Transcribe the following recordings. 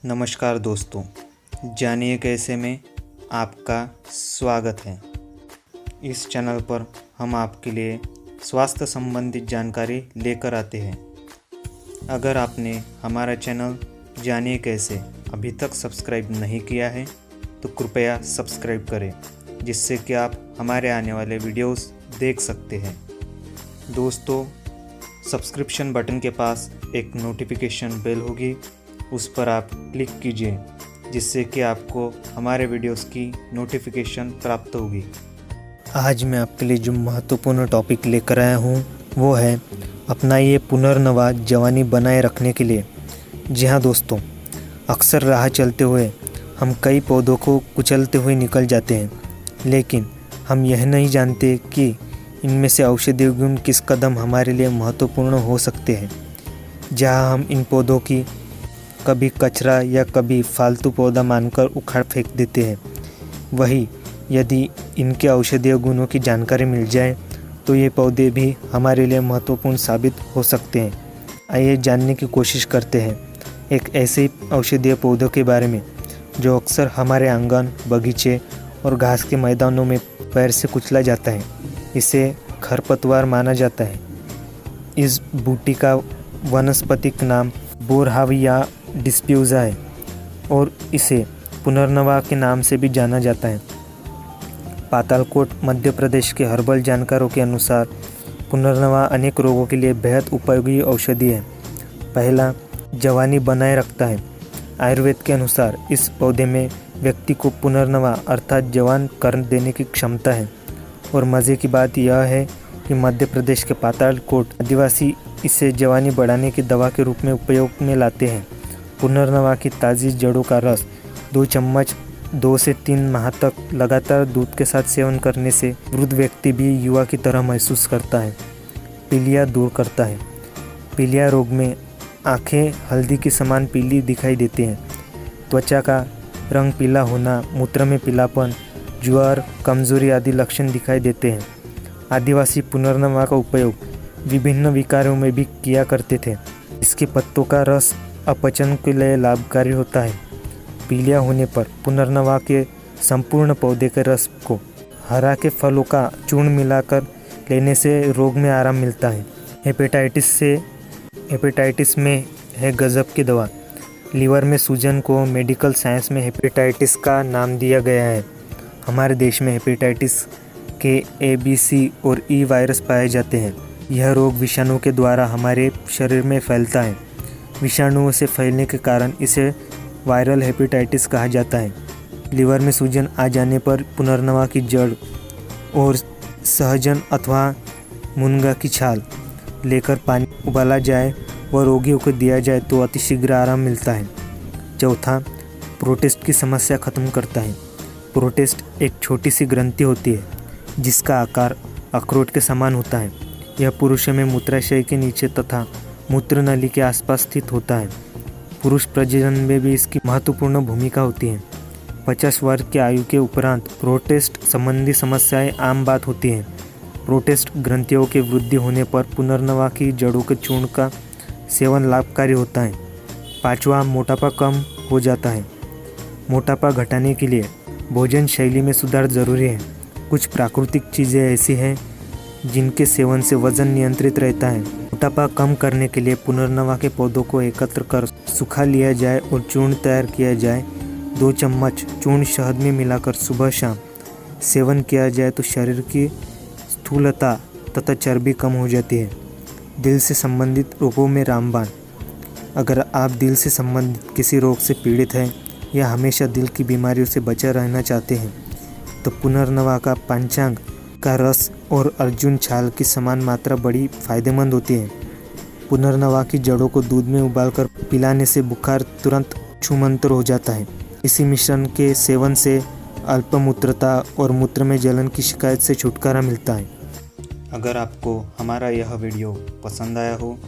नमस्कार दोस्तों, जानिए कैसे में आपका स्वागत है। इस चैनल पर हम आपके लिए स्वास्थ्य संबंधित जानकारी लेकर आते हैं। अगर आपने हमारा चैनल जानिए कैसे अभी तक सब्सक्राइब नहीं किया है तो कृपया सब्सक्राइब करें, जिससे कि आप हमारे आने वाले वीडियोस देख सकते हैं। दोस्तों, सब्सक्रिप्शन बटन के पास एक नोटिफिकेशन बेल होगी, उस पर आप क्लिक कीजिए, जिससे कि आपको हमारे वीडियोस की नोटिफिकेशन प्राप्त होगी। आज मैं आपके लिए जो महत्वपूर्ण टॉपिक लेकर आया हूँ वो है अपनाइए पुनर्नवा जवानी बनाए रखने के लिए। जी हाँ दोस्तों, अक्सर राह चलते हुए हम कई पौधों को कुचलते हुए निकल जाते हैं, लेकिन हम यह नहीं जानते कि इनमें से औषधीय गुण किस कदम हमारे लिए महत्वपूर्ण हो सकते हैं। जहाँ हम इन पौधों की कभी कचरा या कभी फालतू पौधा मानकर उखाड़ फेंक देते हैं, वही यदि इनके औषधीय गुणों की जानकारी मिल जाए तो ये पौधे भी हमारे लिए महत्वपूर्ण साबित हो सकते हैं। आइए जानने की कोशिश करते हैं एक ऐसे औषधीय पौधों के बारे में जो अक्सर हमारे आंगन, बगीचे और घास के मैदानों में पैर से कुचला जाता है। इसे खरपतवार माना जाता है। इस बूटी का वनस्पतिक नाम बोरहाविया डिस्प्यूजा है और इसे पुनर्नवा के नाम से भी जाना जाता है। पातालकोट मध्य प्रदेश के हर्बल जानकारों के अनुसार पुनर्नवा अनेक रोगों के लिए बेहद उपयोगी औषधि है। पहला, जवानी बनाए रखता है। आयुर्वेद के अनुसार इस पौधे में व्यक्ति को पुनर्नवा अर्थात जवान कर देने की क्षमता है। और मज़े की बात यह है कि मध्य प्रदेश के पातालकोट आदिवासी इसे जवानी बढ़ाने की दवा के रूप में उपयोग में लाते हैं। पुनर्नवा की ताज़ी जड़ों का रस 2 चम्मच 2 से 3 माह तक लगातार दूध के साथ सेवन करने से वृद्ध व्यक्ति भी युवा की तरह महसूस करता है। पीलिया दूर करता है। पीलिया रोग में आंखें हल्दी के समान पीली दिखाई देती हैं। त्वचा का रंग पीला होना, मूत्र में पीलापन, ज्वर, कमजोरी आदि लक्षण दिखाई देते हैं। आदिवासी पुनर्नवा का उपयोग विभिन्न विकारों में भी किया करते थे। इसके पत्तों का रस अपचन के लिए लाभकारी होता है। पीलिया होने पर पुनर्नवा के संपूर्ण पौधे के रस को हरा के फलों का चूर्ण मिलाकर लेने से रोग में आराम मिलता है। हेपेटाइटिस में है गजब की दवा। लीवर में सूजन को मेडिकल साइंस में हेपेटाइटिस का नाम दिया गया है। हमारे देश में हेपेटाइटिस के ए, बी, सी और ई वायरस पाए जाते हैं। यह रोग विषाणु के द्वारा हमारे शरीर में फैलता है। विषाणुओं से फैलने के कारण इसे वायरल हेपेटाइटिस कहा जाता है। लीवर में सूजन आ जाने पर पुनर्नवा की जड़ और सहजन अथवा मुनगा की छाल लेकर पानी उबाला जाए व रोगियों को दिया जाए तो अतिशीघ्र आराम मिलता है। चौथा, प्रोटेस्ट की समस्या खत्म करता है। प्रोटेस्ट एक छोटी सी ग्रंथि होती है जिसका आकार अखरोट के समान होता है। यह पुरुषों में मूत्राशय के नीचे तथा मूत्र नली के आसपास स्थित होता है। पुरुष प्रजनन में भी इसकी महत्वपूर्ण भूमिका होती है। 50 वर्ष की आयु के उपरांत प्रोटेस्ट संबंधी समस्याएं आम बात होती हैं। प्रोटेस्ट ग्रंथियों के वृद्धि होने पर पुनर्नवा की जड़ों के चूर्ण का सेवन लाभकारी होता है। पांचवा, मोटापा कम हो जाता है। मोटापा घटाने के लिए भोजन शैली में सुधार जरूरी है। कुछ प्राकृतिक चीज़ें ऐसी हैं जिनके सेवन से वजन नियंत्रित रहता है। मोटापा कम करने के लिए पुनर्नवा के पौधों को एकत्र कर सुखा लिया जाए और चूर्ण तैयार किया जाए। 2 चम्मच चूर्ण शहद में मिलाकर सुबह शाम सेवन किया जाए तो शरीर की स्थूलता तथा चर्बी कम हो जाती है। दिल से संबंधित रोगों में रामबाण। अगर आप दिल से संबंधित किसी रोग से पीड़ित हैं या हमेशा दिल की बीमारियों से बचा रहना चाहते हैं तो पुनर्नवा का पंचांग का रस और अर्जुन छाल की समान मात्रा बड़ी फायदेमंद होती है। पुनर्नवा की जड़ों को दूध में उबालकर पिलाने से बुखार तुरंत छूमंतर हो जाता है। इसी मिश्रण के सेवन से अल्पमूत्रता और मूत्र में जलन की शिकायत से छुटकारा मिलता है। अगर आपको हमारा यह वीडियो पसंद आया हो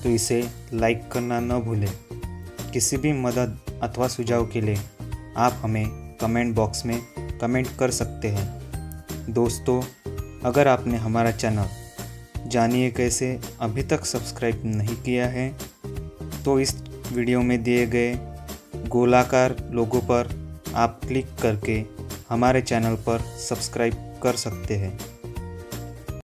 तो इसे लाइक करना न भूलें। किसी भी मदद अथवा सुझाव के लिए आप हमें कमेंट बॉक्स में कमेंट कर सकते हैं। दोस्तों, अगर आपने हमारा चैनल जानिए कैसे अभी तक सब्सक्राइब नहीं किया है तो इस वीडियो में दिए गए गोलाकार लोगो पर आप क्लिक करके हमारे चैनल पर सब्सक्राइब कर सकते हैं।